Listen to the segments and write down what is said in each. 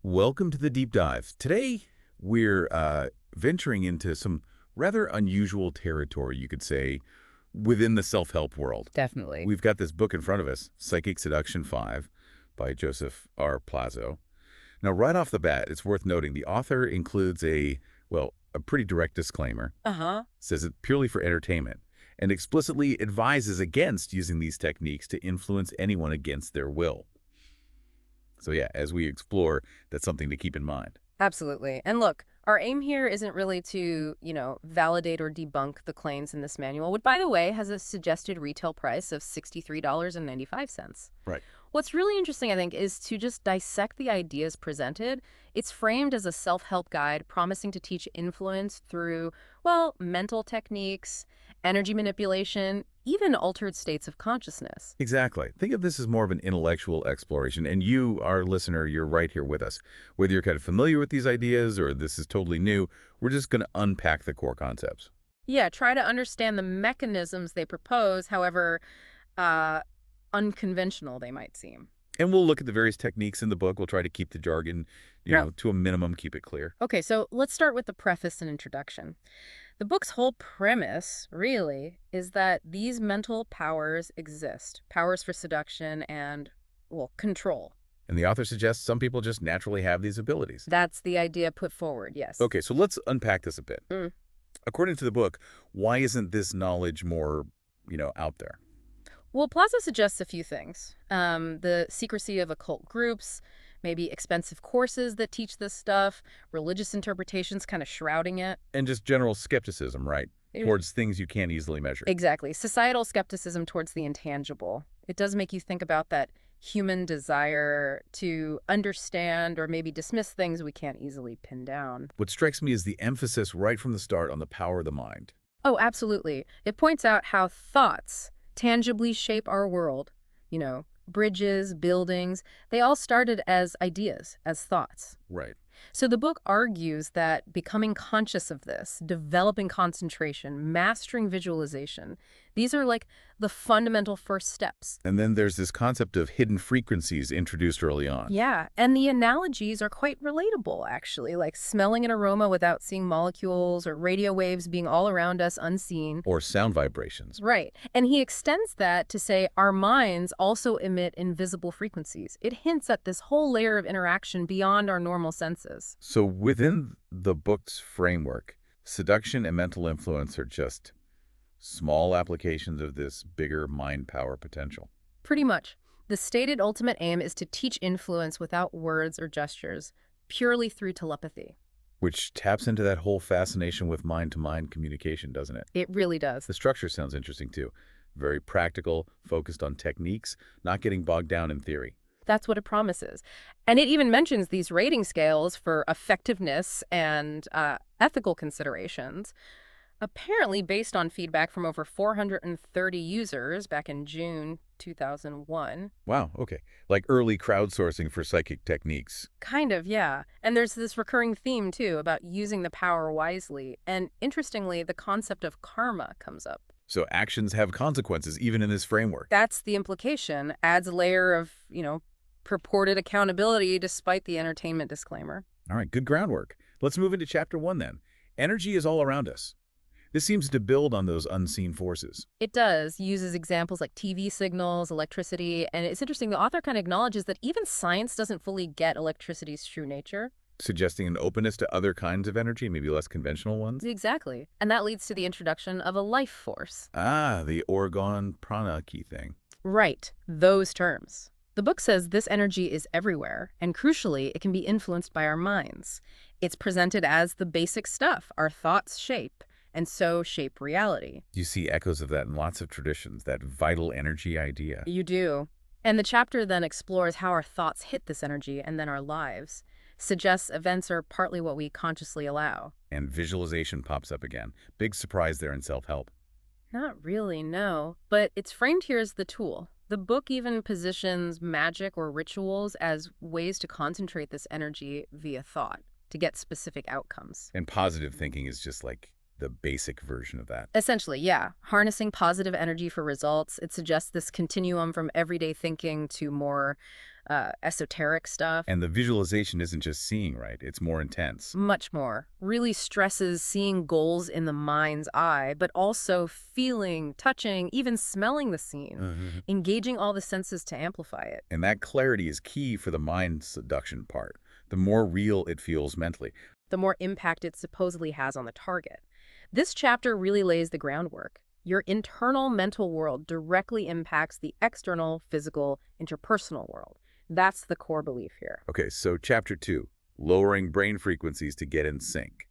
Welcome to the deep dive. Today, we're venturing into some rather unusual territory, you could say, within the self-help world. Definitely. We've got this book in front of us, Psychic Seduction 5 by Joseph R. Plazo. Now, right off the bat, it's worth noting the author includes a pretty direct disclaimer. Uh-huh. Says it purely for entertainment and explicitly advises against using these techniques to influence anyone against their will. So yeah, as we explore, that's something to keep in mind. Absolutely. And look, our aim here isn't really to, validate or debunk the claims in this manual, which, by the way, has a suggested retail price of $63.95. Right. What's really interesting, I think, is to just dissect the ideas presented. It's framed as a self-help guide promising to teach influence through, well, mental techniques, energy manipulation, even altered states of consciousness. Exactly. Think of this as more of an intellectual exploration, and you, our listener, you're right here with us. Whether you're kind of familiar with these ideas or this is totally new, we're just going to unpack the core concepts. Yeah, try to understand the mechanisms they propose, however uh, unconventional they might seem. And we'll look at the various techniques in the book. We'll try to keep the jargon, Yeah. to a minimum, keep it clear. Okay, so let's start with the preface and introduction. The book's whole premise, really, is that these mental powers exist. Powers for seduction and, well, control. And the author suggests some people just naturally have these abilities. That's the idea put forward, yes. Okay, so let's unpack this a bit. Mm. According to the book, why isn't this knowledge more, out there? Well, Plaza suggests a few things. The secrecy of occult groups, maybe expensive courses that teach this stuff, religious interpretations kind of shrouding it. And just general skepticism, right? Eh, Towards things you can't easily measure. Exactly. Societal skepticism towards the intangible. It does make you think about that human desire to understand or maybe dismiss things we can't easily pin down. What strikes me is the emphasis right from the start on the power of the mind. Oh, absolutely. It points out how thoughts tangibly shape our world. Bridges, buildings, they all started as ideas, as thoughts. Right. So the book argues that becoming conscious of this, developing concentration, mastering visualization, these are like the fundamental first steps. And then there's this concept of hidden frequencies introduced early on. Yeah, and the analogies are quite relatable, actually, like smelling an aroma without seeing molecules or radio waves being all around us unseen. Or sound vibrations. Right. And he extends that to say our minds also emit invisible frequencies. It hints at this whole layer of interaction beyond our normal senses. So within the book's framework, seduction and mental influence are just small applications of this bigger mind power potential. Pretty much. The stated ultimate aim is to teach influence without words or gestures, purely through telepathy. Which taps into that whole fascination with mind-to-mind communication, doesn't it? It really does. The structure sounds interesting, too. Very practical, focused on techniques, not getting bogged down in theory. That's what it promises. And it even mentions these rating scales for effectiveness and ethical considerations, apparently based on feedback from over 430 users back in June 2001. Wow, okay. Like early crowdsourcing for psychic techniques. Kind of, yeah. And there's this recurring theme, too, about using the power wisely. And interestingly, the concept of karma comes up. So actions have consequences, even in this framework. That's the implication. Adds a layer of, purported accountability despite the entertainment disclaimer. All right, good groundwork. Let's move into Chapter 1 then. Energy is all around us. This seems to build on those unseen forces. It does, uses examples like TV signals, electricity, and it's interesting, the author kind of acknowledges that even science doesn't fully get electricity's true nature. Suggesting an openness to other kinds of energy, maybe less conventional ones. Exactly. And that leads to the introduction of a life force. Ah, the Orgone prana key thing. Right, those terms. The book says this energy is everywhere, and crucially, it can be influenced by our minds. It's presented as the basic stuff our thoughts shape, and so shape reality. You see echoes of that in lots of traditions, that vital energy idea. You do. And the chapter then explores how our thoughts hit this energy and then our lives. Suggests events are partly what we consciously allow. And visualization pops up again. Big surprise there in self-help. Not really, no. But it's framed here as the tool. The book even positions magic or rituals as ways to concentrate this energy via thought, to get specific outcomes. And positive thinking is just like the basic version of that. Essentially, yeah. Harnessing positive energy for results. It suggests this continuum from everyday thinking to more esoteric stuff. And the visualization isn't just seeing, right? It's more intense. Much more. Really stresses seeing goals in the mind's eye, but also feeling, touching, even smelling the scene, engaging all the senses to amplify it. And that clarity is key for the mind seduction part. The more real it feels mentally. The more impact it supposedly has on the target. This chapter really lays the groundwork. Your internal mental world directly impacts the external, physical, interpersonal world. That's the core belief here. Okay, so chapter 2, lowering brain frequencies to get in sync.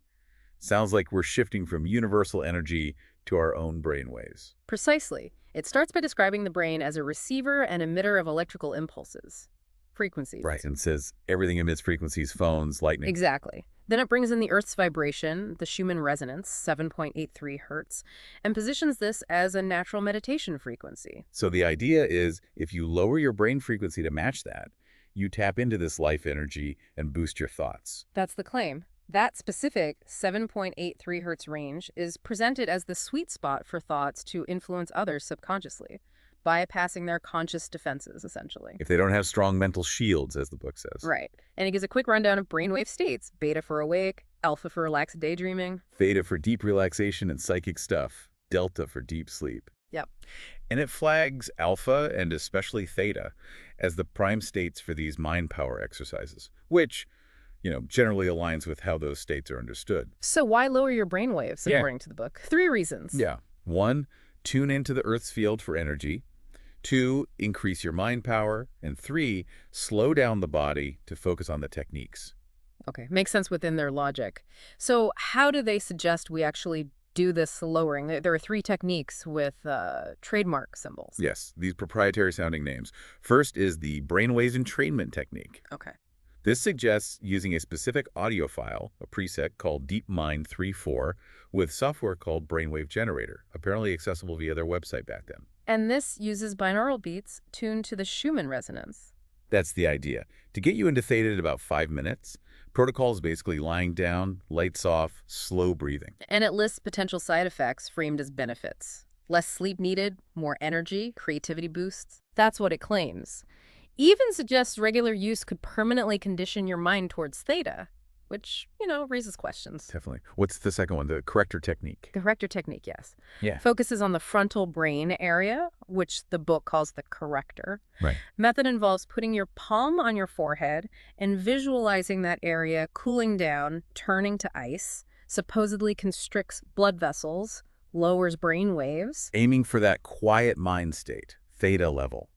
Sounds like we're shifting from universal energy to our own brain waves. Precisely. It starts by describing the brain as a receiver and emitter of electrical impulses. Frequencies. Right, and says everything emits frequencies, phones, lightning. Exactly. Then it brings in the Earth's vibration, the Schumann resonance, 7.83 hertz, and positions this as a natural meditation frequency. So the idea is if you lower your brain frequency to match that, you tap into this life energy and boost your thoughts. That's the claim. That specific 7.83 hertz range is presented as the sweet spot for thoughts to influence others subconsciously, bypassing their conscious defenses, essentially. If they don't have strong mental shields, as the book says. Right. And it gives a quick rundown of brainwave states: beta for awake, alpha for relaxed daydreaming. Theta for deep relaxation and psychic stuff. Delta for deep sleep. Yep. And it flags alpha and especially theta as the prime states for these mind power exercises, which, generally aligns with how those states are understood. So why lower your brainwaves, according to the book? 3 reasons. Yeah. 1, tune into the Earth's field for energy. 2, increase your mind power. And 3, slow down the body to focus on the techniques. Okay, makes sense within their logic. So how do they suggest we actually do this lowering? There are 3 techniques with trademark symbols. Yes, these proprietary sounding names. First is the brainwaves entrainment technique. Okay. This suggests using a specific audio file, a preset called DeepMind 3.4, with software called Brainwave Generator, apparently accessible via their website back then. And this uses binaural beats tuned to the Schumann resonance. That's the idea. To get you into theta in about 5 minutes, protocol is basically lying down, lights off, slow breathing. And it lists potential side effects framed as benefits. Less sleep needed, more energy, creativity boosts. That's what it claims. Even suggests regular use could permanently condition your mind towards theta, which, raises questions. Definitely. What's the second one? The corrector technique. The corrector technique, yes. Yeah. Focuses on the frontal brain area, which the book calls the corrector. Right. Method involves putting your palm on your forehead and visualizing that area cooling down, turning to ice, supposedly constricts blood vessels, lowers brain waves. Aiming for that quiet mind state, theta level.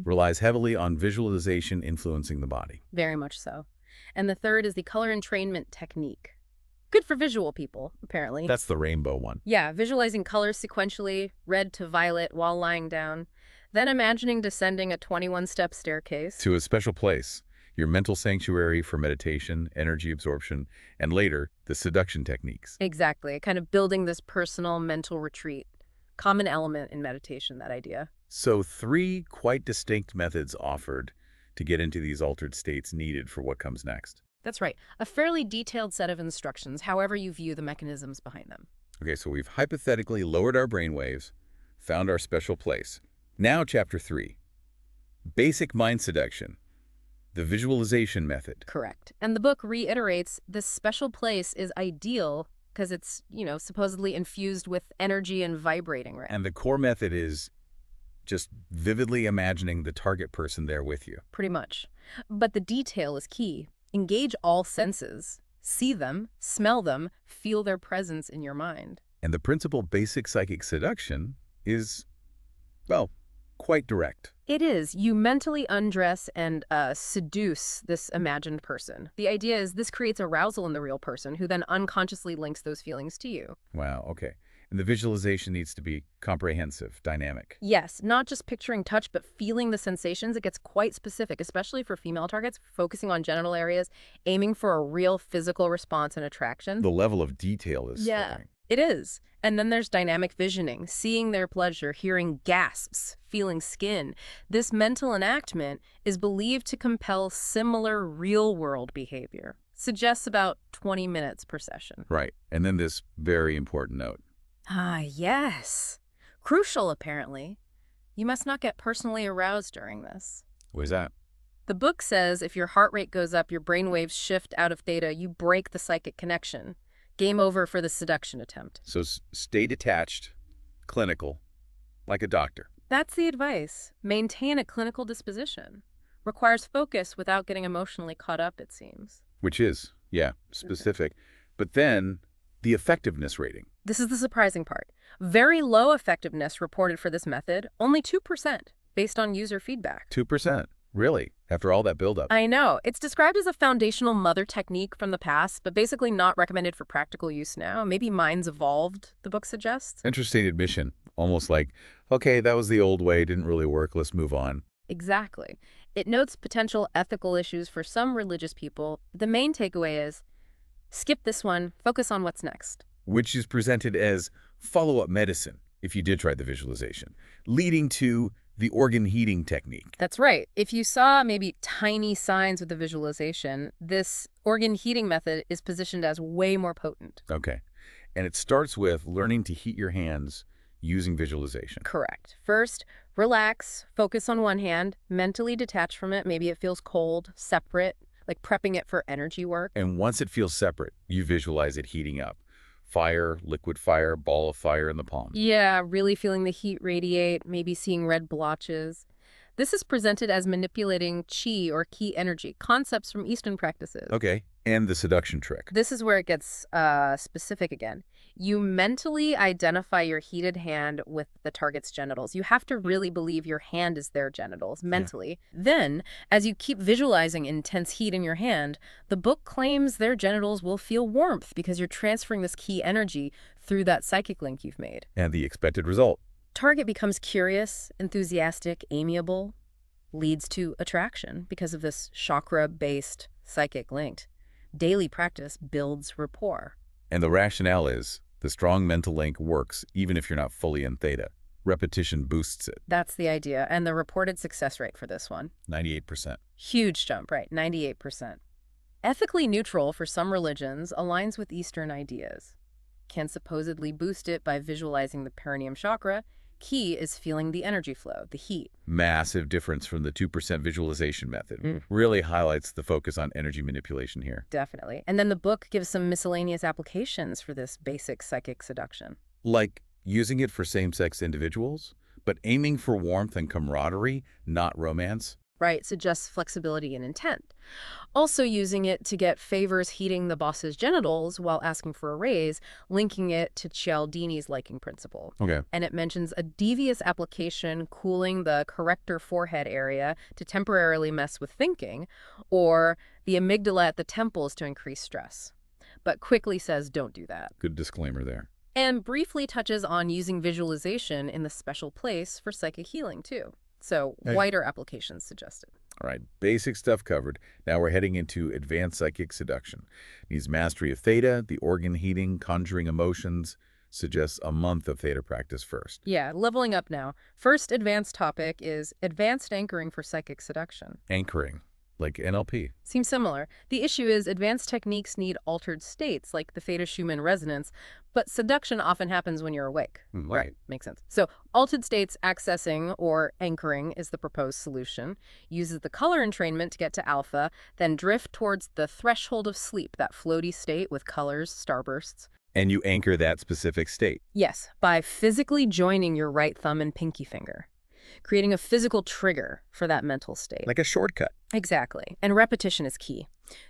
Relies heavily on visualization influencing the body. Very much so. And the third is the color entrainment technique. Good for visual people, apparently. That's the rainbow one. Yeah, visualizing colors sequentially, red to violet while lying down. Then imagining descending a 21-step staircase. To a special place, your mental sanctuary for meditation, energy absorption, and later, the seduction techniques. Exactly, kind of building this personal mental retreat. Common element in meditation, that idea. So 3 quite distinct methods offered to get into these altered states needed for what comes next. That's right. A fairly detailed set of instructions, however you view the mechanisms behind them. Okay, so we've hypothetically lowered our brainwaves, found our special place. Now chapter 3, basic mind seduction, the visualization method. Correct. And the book reiterates this special place is ideal because it's, supposedly infused with energy and vibrating, right? And the core method is just vividly imagining the target person there with you. Pretty much. But the detail is key. Engage all senses. See them, smell them, feel their presence in your mind. And the principal basic psychic seduction is, well, quite direct. It is. You mentally undress and seduce this imagined person. The idea is this creates arousal in the real person, who then unconsciously links those feelings to you. Wow, okay. And the visualization needs to be comprehensive, dynamic. Yes, not just picturing touch, but feeling the sensations. It gets quite specific, especially for female targets, focusing on genital areas, aiming for a real physical response and attraction. The level of detail is stunning. It is. And then there's dynamic visioning, seeing their pleasure, hearing gasps, feeling skin. This mental enactment is believed to compel similar real-world behavior. Suggests about 20 minutes per session. Right. And then this very important note. Ah, yes. Crucial, apparently. You must not get personally aroused during this. What is that? The book says if your heart rate goes up, your brainwaves shift out of theta, you break the psychic connection. Game over for the seduction attempt. So stay detached, clinical, like a doctor. That's the advice. Maintain a clinical disposition. Requires focus without getting emotionally caught up, it seems. Which is, yeah, specific. But then the effectiveness rating. This is the surprising part. Very low effectiveness reported for this method, only 2%, based on user feedback. 2%. Really? After all that buildup? I know. It's described as a foundational mother technique from the past, but basically not recommended for practical use now. Maybe mine's evolved, the book suggests. Interesting admission. Almost like, okay, that was the old way, didn't really work, let's move on. Exactly. It notes potential ethical issues for some religious people. The main takeaway is, skip this one, focus on what's next. Which is presented as follow-up medicine, if you did try the visualization, leading to the organ heating technique. That's right. If you saw maybe tiny signs with the visualization, this organ heating method is positioned as way more potent. Okay. And it starts with learning to heat your hands using visualization. Correct. First, relax, focus on one hand, mentally detach from it. Maybe it feels cold, separate, like prepping it for energy work. And once it feels separate, you visualize it heating up. Fire, liquid fire, ball of fire in the palm. Yeah, really feeling the heat radiate, maybe seeing red blotches. This is presented as manipulating chi or ki energy, concepts from Eastern practices. Okay. And the seduction trick. This is where it gets specific again. You mentally identify your heated hand with the target's genitals. You have to really believe your hand is their genitals, mentally. Yeah. Then, as you keep visualizing intense heat in your hand, the book claims their genitals will feel warmth because you're transferring this key energy through that psychic link you've made. And the expected result. Target becomes curious, enthusiastic, amiable, leads to attraction because of this chakra-based psychic link. Daily practice builds rapport. And the rationale is the strong mental link works even if you're not fully in theta. Repetition boosts it. That's the idea. And the reported success rate for this one? 98%. Huge jump, right? 98%. Ethically neutral for some religions, aligns with Eastern ideas. Can supposedly boost it by visualizing the perineum chakra. Key is feeling the energy flow, the heat. Massive difference from the 2% visualization method. Really highlights the focus on energy manipulation here. Definitely. And then the book gives some miscellaneous applications for this basic psychic seduction. Like using it for same-sex individuals, but aiming for warmth and camaraderie, not romance. Right, suggests flexibility and intent. Also using it to get favors heating the boss's genitals while asking for a raise, linking it to Cialdini's liking principle. Okay. And it mentions a devious application cooling the corrector forehead area to temporarily mess with thinking, or the amygdala at the temples to increase stress. But quickly says don't do that. Good disclaimer there. And briefly touches on using visualization in the special place for psychic healing, too. So wider applications suggested. All right, basic stuff covered. Now we're heading into advanced psychic seduction. Needs mastery of theta, the organ heating, conjuring emotions. Suggests a month of theta practice first. Yeah, leveling up now. First advanced topic is advanced anchoring for psychic seduction. Anchoring, like NLP. Seems similar. The issue is advanced techniques need altered states, like the theta Schumann resonance, but seduction often happens when you're awake. Right. Makes sense. So altered states accessing or anchoring is the proposed solution. Uses the color entrainment to get to alpha, then drift towards the threshold of sleep, that floaty state with colors, starbursts. And you anchor that specific state. Yes, by physically joining your right thumb and pinky finger, creating a physical trigger for that mental state. Like a shortcut. Exactly. And repetition is key.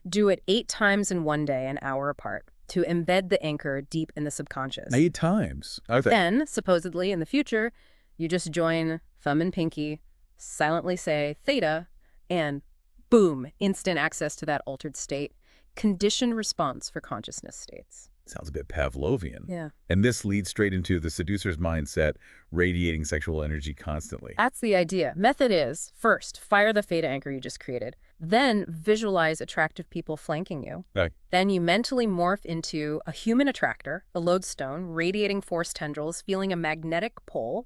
Do it 8 times in one day, an hour apart, to embed the anchor deep in the subconscious. 8 times? Okay. Then, supposedly in the future, you just join thumb and pinky, silently say theta, and boom, instant access to that altered state. Conditioned response for consciousness states. Sounds a bit Pavlovian. Yeah. And this leads straight into the seducer's mindset, radiating sexual energy constantly. That's the idea. Method is, first, fire the theta anchor you just created. Then visualize attractive people flanking you. Okay. Then you mentally morph into a human attractor, a lodestone, radiating force tendrils, feeling a magnetic pull.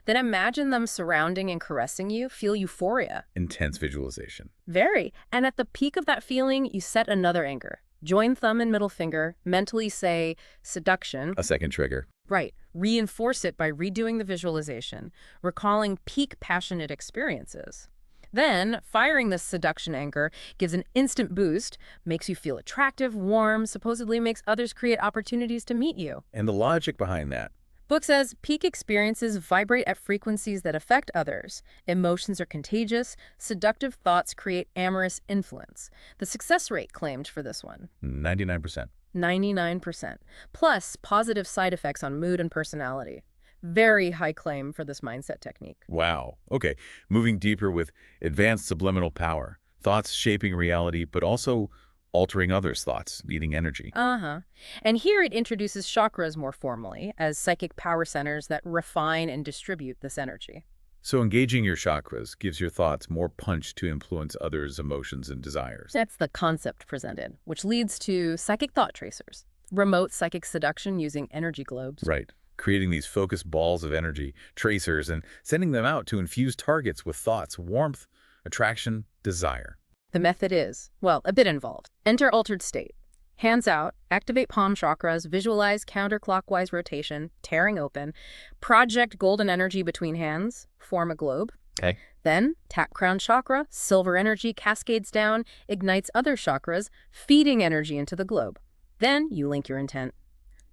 Then imagine them surrounding and caressing you. Feel euphoria. Intense visualization. Very. And at the peak of that feeling, you set another anchor. Join thumb and middle finger, mentally say seduction. A second trigger. Right. Reinforce it by redoing the visualization, recalling peak passionate experiences. Then, firing this seduction anchor gives an instant boost, makes you feel attractive, warm, supposedly makes others create opportunities to meet you. And the logic behind that. Book says peak experiences vibrate at frequencies that affect others. Emotions are contagious. Seductive thoughts create amorous influence. The success rate claimed for this one, 99%. 99%. Plus, positive side effects on mood and personality. Very high claim for this mindset technique. Wow. Okay. Moving deeper with advanced subliminal power. Thoughts shaping reality, but also altering others' thoughts, needing energy. Uh-huh. And here it introduces chakras more formally as psychic power centers that refine and distribute this energy. So engaging your chakras gives your thoughts more punch to influence others' emotions and desires. That's the concept presented, which leads to psychic thought tracers, remote psychic seduction using energy globes. Right. Creating these focused balls of energy, tracers, and sending them out to infuse targets with thoughts, warmth, attraction, desire. The method is, well, a bit involved. Enter altered state. Hands out, activate palm chakras, visualize counterclockwise rotation, tearing open, project golden energy between hands, form a globe. Okay. Then, tap crown chakra, silver energy cascades down, ignites other chakras, feeding energy into the globe. Then, you link your intent.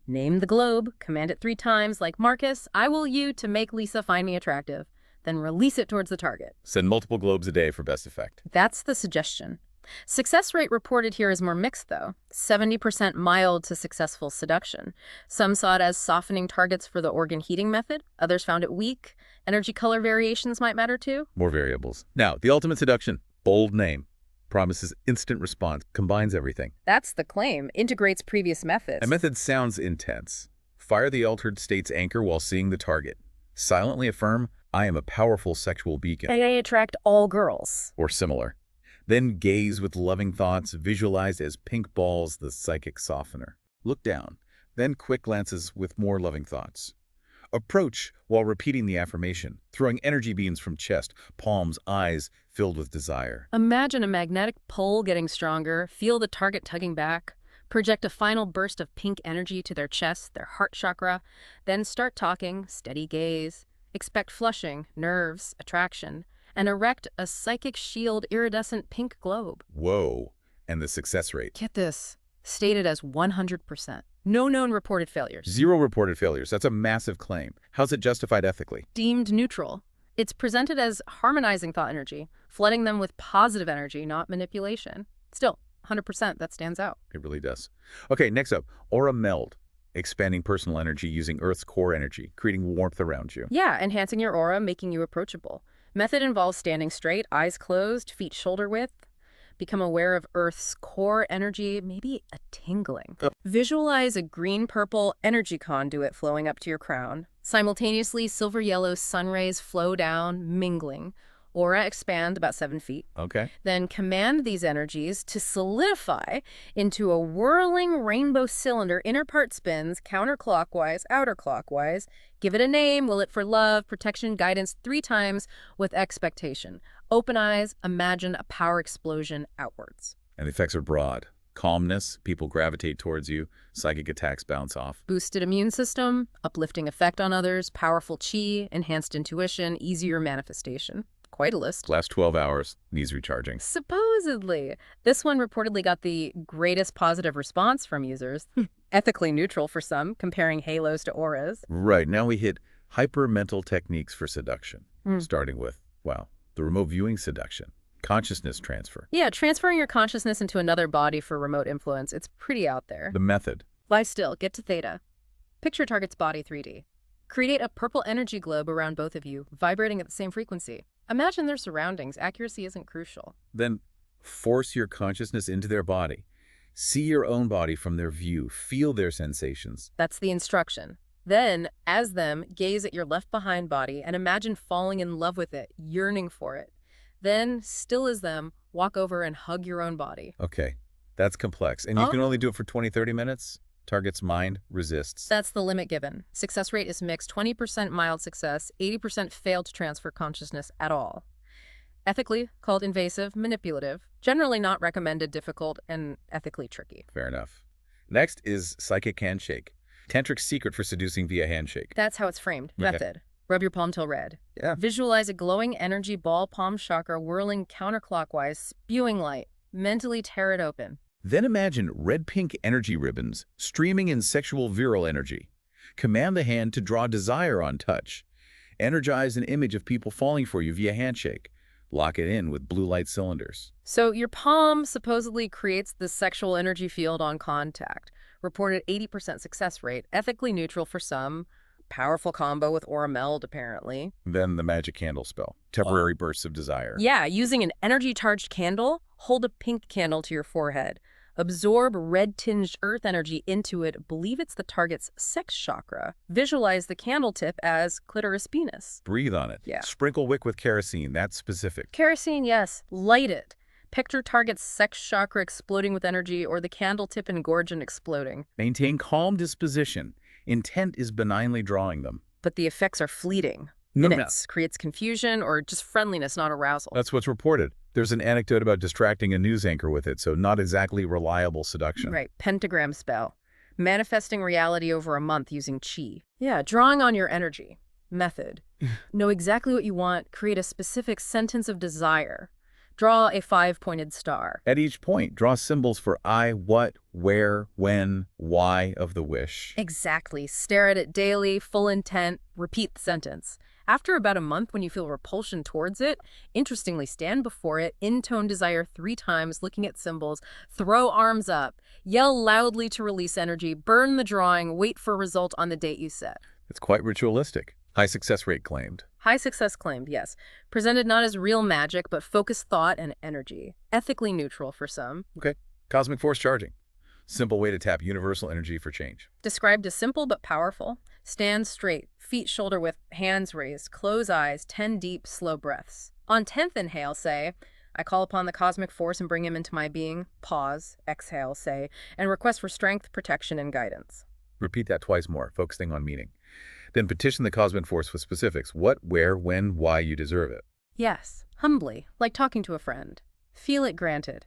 Name the globe, command it 3 times, like Marcus, I will you to make Lisa find me attractive. Then release it towards the target. Send multiple globes a day for best effect. That's the suggestion. Success rate reported here is more mixed, though. 70% mild to successful seduction. Some saw it as softening targets for the organ heating method. Others found it weak. Energy color variations might matter, too. More variables. Now, the ultimate seduction. Bold name. Promises instant response. Combines everything. That's the claim. Integrates previous methods. A method sounds intense. Fire the altered state's anchor while seeing the target. Silently affirm, I am a powerful sexual beacon. I attract all girls. Or similar. Then gaze with loving thoughts, visualized as pink balls, the psychic softener. Look down. Then quick glances with more loving thoughts. Approach while repeating the affirmation, throwing energy beams from chest, palms, eyes filled with desire. Imagine a magnetic pull getting stronger. Feel the target tugging back. Project a final burst of pink energy to their chest, their heart chakra. Then start talking, steady gaze. Expect flushing, nerves, attraction, and erect a psychic shield iridescent pink globe. Whoa. And the success rate. Get this, stated as 100%. No known reported failures. 0 reported failures. That's a massive claim. How's it justified ethically? Deemed neutral. It's presented as harmonizing thought energy, flooding them with positive energy, not manipulation. Still, 100%, that stands out. It really does. Okay, next up, aura meld. Expanding personal energy using Earth's core energy, creating warmth around you. Yeah, enhancing your aura, making you approachable. Method involves standing straight, eyes closed, feet shoulder width. Become aware of Earth's core energy, maybe a tingling. Visualize a green-purple energy conduit flowing up to your crown. Simultaneously, silver-yellow sun rays flow down, mingling. Aura expand about 7 feet. Okay. Then command these energies to solidify into a whirling rainbow cylinder. Inner part spins counterclockwise, outer clockwise. Give it a name, will it for love, protection, guidance 3 times with expectation. Open eyes, imagine a power explosion outwards. And the effects are broad. Calmness, people gravitate towards you. Psychic attacks bounce off. Boosted immune system, uplifting effect on others, powerful chi, enhanced intuition, easier manifestation. Quite a list. Last 12 hours, knees recharging. Supposedly. This one reportedly got the greatest positive response from users. Ethically neutral for some, comparing halos to auras. Right, now we hit hyper-mental techniques for seduction. Starting with, wow, the remote viewing seduction. Consciousness transfer. Yeah, transferring your consciousness into another body for remote influence. It's pretty out there. The method. Lie still, get to theta. Picture target's body 3D. Create a purple energy globe around both of you, vibrating at the same frequency. Imagine their surroundings. Accuracy isn't crucial. Then force your consciousness into their body. See your own body from their view. Feel their sensations. That's the instruction. Then, as them, gaze at your left-behind body and imagine falling in love with it, yearning for it. Then, still as them, walk over and hug your own body. Okay, that's complex. And you can only do it for 20, 30 minutes? Target's mind resists. That's the limit given. Success rate is mixed, 20% mild success, 80% fail to transfer consciousness at all. Ethically, called invasive, manipulative, generally not recommended, difficult, and ethically tricky. Fair enough. Next is Psychic Handshake. Tantric secret for seducing via handshake. That's how it's framed. Okay. Method. Rub your palm till red. Yeah. Visualize a glowing energy ball palm chakra whirling counterclockwise, spewing light. Mentally tear it open. Then imagine red-pink energy ribbons streaming in sexual virile energy. Command the hand to draw desire on touch. Energize an image of people falling for you via handshake. Lock it in with blue light cylinders. So your palm supposedly creates this sexual energy field on contact. Reported 80% success rate, ethically neutral for some. Powerful combo with Meld, apparently. Then the magic candle spell. Temporary bursts of desire. Yeah, using an energy-charged candle, hold a pink candle to your forehead. Absorb red-tinged earth energy into it. Believe it's the target's sex chakra. Visualize the candle tip as clitoris penis. Breathe on it. Yeah. Sprinkle wick with kerosene. That's specific. Kerosene, yes. Light it. Picture target's sex chakra exploding with energy or the candle tip engorge and exploding. Maintain calm disposition. Intent is benignly drawing them. But the effects are fleeting. No. Minutes. Creates confusion or just friendliness, not arousal. That's what's reported. There's an anecdote about distracting a news anchor with it, so not exactly reliable seduction. Right. Pentagram spell. Manifesting reality over a month using chi. Yeah, drawing on your energy. Method. Know exactly what you want. Create a specific sentence of desire. Draw a 5-pointed star. At each point, draw symbols for I, what, where, when, why of the wish. Exactly. Stare at it daily, full intent. Repeat the sentence. After about a month, when you feel repulsion towards it, interestingly, stand before it, intone desire 3 times, looking at symbols, throw arms up, yell loudly to release energy, burn the drawing, wait for a result on the date you set. It's quite ritualistic. High success rate claimed. High success claimed, yes. Presented not as real magic, but focused thought and energy. Ethically neutral for some. Okay. Cosmic force charging. Simple way to tap universal energy for change. Described as simple but powerful. Stand straight, feet shoulder width, hands raised, close eyes, 10 deep, slow breaths. On 10th inhale, say, I call upon the cosmic force and bring him into my being. Pause, exhale, say, and request for strength, protection, and guidance. Repeat that twice more, focusing on meaning. Then petition the cosmic force with specifics. What, where, when, why you deserve it. Yes, humbly, like talking to a friend. Feel it granted.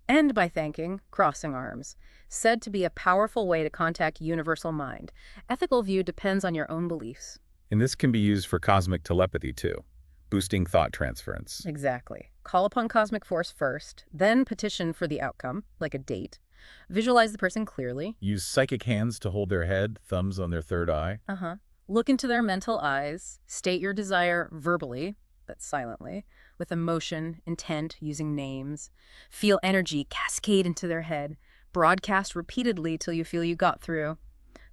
End by thanking, crossing arms. Said to be a powerful way to contact universal mind. Ethical view depends on your own beliefs. And this can be used for cosmic telepathy too, boosting thought transference. Exactly. Call upon cosmic force first, then petition for the outcome, like a date. Visualize the person clearly. Use psychic hands to hold their head, thumbs on their third eye. Look into their mental eyes. State your desire verbally, but silently, with emotion, intent, using names. Feel energy cascade into their head. Broadcast repeatedly till you feel you got through.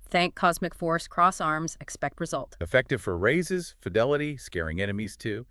Thank cosmic force, cross arms, expect result. Effective for raises, fidelity, scaring enemies too.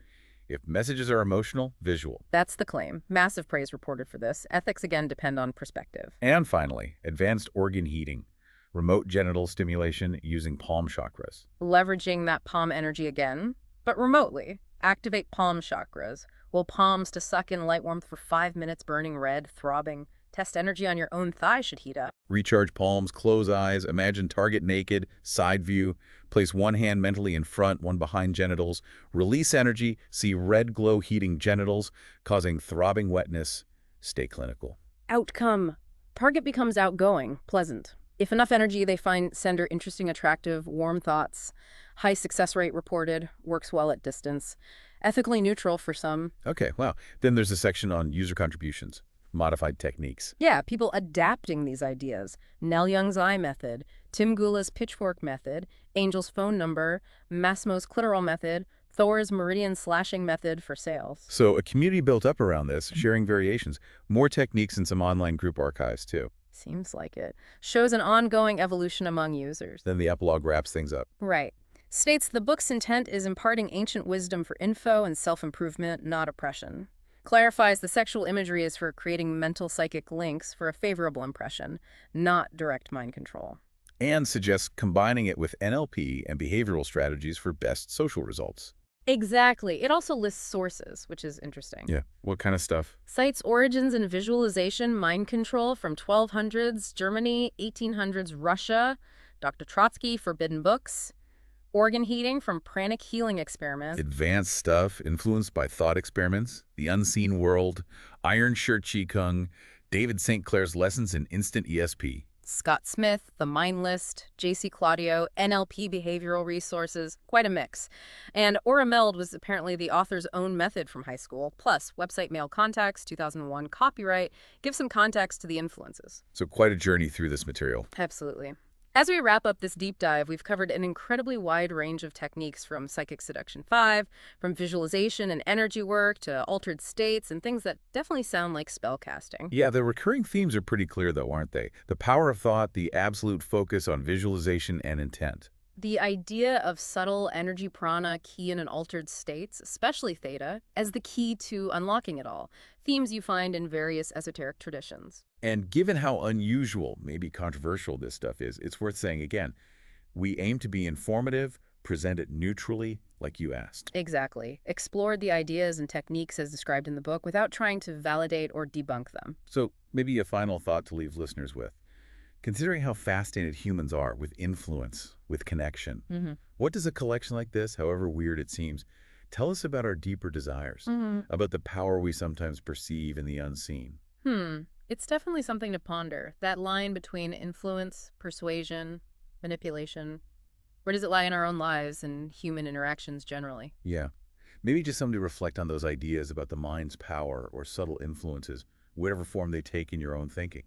If messages are emotional, visual. That's the claim. Massive praise reported for this. Ethics again depend on perspective. And finally, advanced organ heating. Remote genital stimulation using palm chakras. Leveraging that palm energy again, but remotely. Activate palm chakras. Will palms to suck in light warmth for 5 minutes, burning red, throbbing. Test energy on your own thigh should heat up. Recharge palms, close eyes, imagine target naked, side view. Place one hand mentally in front, one behind genitals. Release energy, see red glow heating genitals, causing throbbing wetness. Stay clinical. Outcome. Target becomes outgoing, pleasant. If enough energy, they find sender interesting, attractive, warm thoughts. High success rate reported, works well at distance. Ethically neutral for some. Okay, wow. Then there's a section on user contributions, modified techniques. Yeah, people adapting these ideas. Nell Young's eye method, Tim Gula's pitchfork method, Angel's phone number, Massimo's clitoral method, Thor's meridian slashing method for sales. So a community built up around this, sharing variations, more techniques and some online group archives too. Seems like it. Shows an ongoing evolution among users. Then the epilogue wraps things up. Right. States the book's intent is imparting ancient wisdom for info and self-improvement, not oppression. Clarifies the sexual imagery is for creating mental psychic links for a favorable impression, not direct mind control. And suggests combining it with NLP and behavioral strategies for best social results. Exactly. It also lists sources, which is interesting. Yeah, what kind of stuff? Cites origins and visualization, mind control from 1200s Germany, 1800s Russia, Dr. Trotsky, forbidden books, organ heating from pranic healing experiments. Advanced stuff influenced by thought experiments, the unseen world, Iron Shirt Qigong, David St. Clair's lessons in instant ESP. Scott Smith, The Mind List, J.C. Claudio, NLP Behavioral Resources, quite a mix. And Meld was apparently the author's own method from high school, plus website Male Contacts, 2001 copyright, gives some context to the influences. So quite a journey through this material. Absolutely. As we wrap up this deep dive, we've covered an incredibly wide range of techniques from Psychic Seduction 5, from visualization and energy work to altered states and things that definitely sound like spellcasting. Yeah, the recurring themes are pretty clear, though, aren't they? The power of thought, the absolute focus on visualization and intent. The idea of subtle energy prana, key in an altered states, especially theta, as the key to unlocking it all, themes you find in various esoteric traditions. And given how unusual, maybe controversial this stuff is, it's worth saying again, we aim to be informative, present it neutrally, like you asked. Exactly. Explored the ideas and techniques as described in the book without trying to validate or debunk them. So maybe a final thought to leave listeners with. Considering how fascinated humans are with influence, with connection, what does a collection like this, however weird it seems, tell us about our deeper desires, about the power we sometimes perceive in the unseen? It's definitely something to ponder. That line between influence, persuasion, manipulation. Where does it lie in our own lives and human interactions generally? Yeah. Maybe just something to reflect on those ideas about the mind's power or subtle influences, whatever form they take in your own thinking.